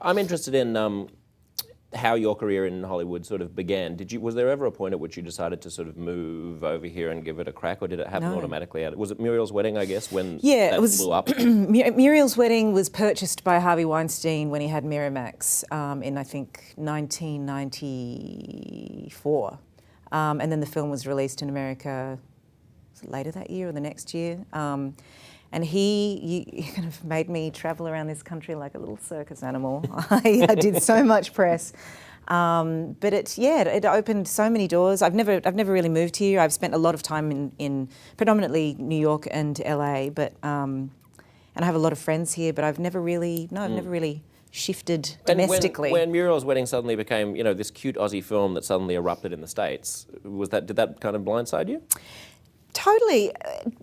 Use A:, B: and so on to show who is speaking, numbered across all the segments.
A: I'm interested in how your career in Hollywood sort of began. Was there ever a point at which you decided to sort of move over here and give it a crack, or did it happen automatically? Was it Muriel's wedding, I guess, when that blew up?
B: Muriel's wedding was purchased by Harvey Weinstein when he had Miramax in, I think, 1994. And then the film was released in America later that year or the next year. And he kind of made me travel around this country like a little circus animal. I did so much press. But it opened so many doors. I've never really moved here. I've spent a lot of time in predominantly New York and LA, but and I have a lot of friends here, but I've never really shifted domestically.
A: When Muriel's Wedding suddenly became, this cute Aussie film that suddenly erupted in the States, did that kind of blindside you?
B: Totally.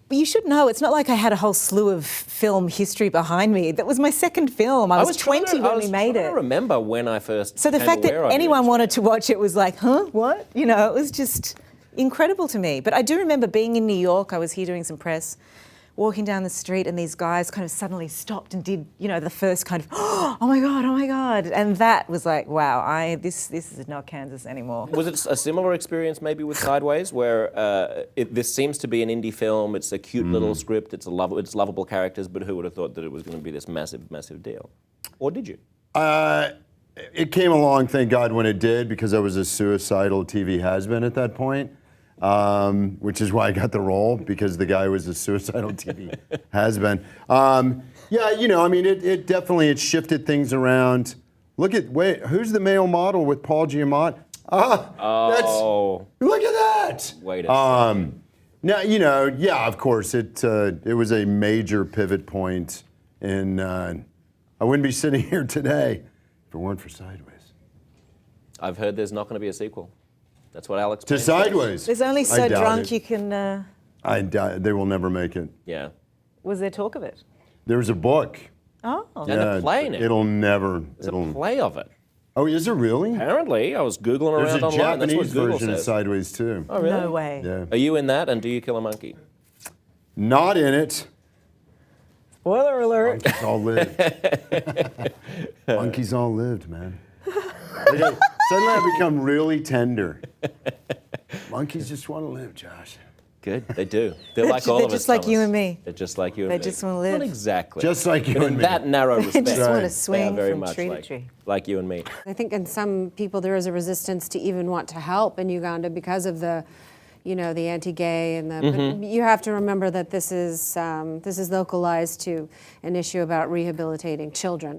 B: You should know, it's not like I had a whole slew of film history behind me. That was my second film. I was 20 when we made it.
A: I remember when I first
B: So the fact that anyone wanted to watch it was like, huh, what? It was just incredible to me. But I do remember being in New York. I was here doing some press, walking down the street, and these guys kind of suddenly stopped and did, the first kind of, oh my God. And that was like, wow, this is not Kansas anymore.
A: Was it a similar experience maybe with Sideways, where this seems to be an indie film, it's a cute little script, it's lovable characters, but who would have thought that it was going to be this massive, massive deal? Or did you?
C: It came along, thank God, when it did, because I was a suicidal TV has-been at that point. Which is why I got the role, because the guy was a suicidal TV has-been. It definitely shifted things around. Who's the male model with Paul Giamatti? Look at that!
A: Wait a second.
C: Now, of course, it was a major pivot point, and I wouldn't be sitting here today if it weren't for Sideways.
A: I've heard there's not going to be a sequel. That's what Alex
C: to Sideways.
B: There's only so drunk you can...
C: I doubt they will never make it.
A: Yeah.
B: Was there talk of it?
C: There's a book.
B: Oh.
A: And a play now.
C: It'll never...
A: It's a play of it.
C: Oh, is it really?
A: Apparently. I was Googling around online.
C: There's a Japanese version of Sideways, too.
A: Oh, really?
B: No way.
C: Yeah.
A: Are you in that, and do you kill a monkey?
C: Not in it.
B: Spoiler alert.
C: Monkeys all lived. Monkeys all lived, man. Suddenly I become really tender. Monkeys just want to live, Josh.
A: Good, they do. They're like all of us.
B: They're just like you and me.
A: They're just like you and me.
B: They just want to live.
A: Not exactly.
C: Just like you and me.
A: In that narrow respect.
B: They just want to swing
A: very
B: from
A: much
B: tree to tree.
A: Like you and me.
D: I think in some people there is a resistance to even want to help in Uganda because of the the anti-gay and the. But you have to remember that this is localized to an issue about rehabilitating children.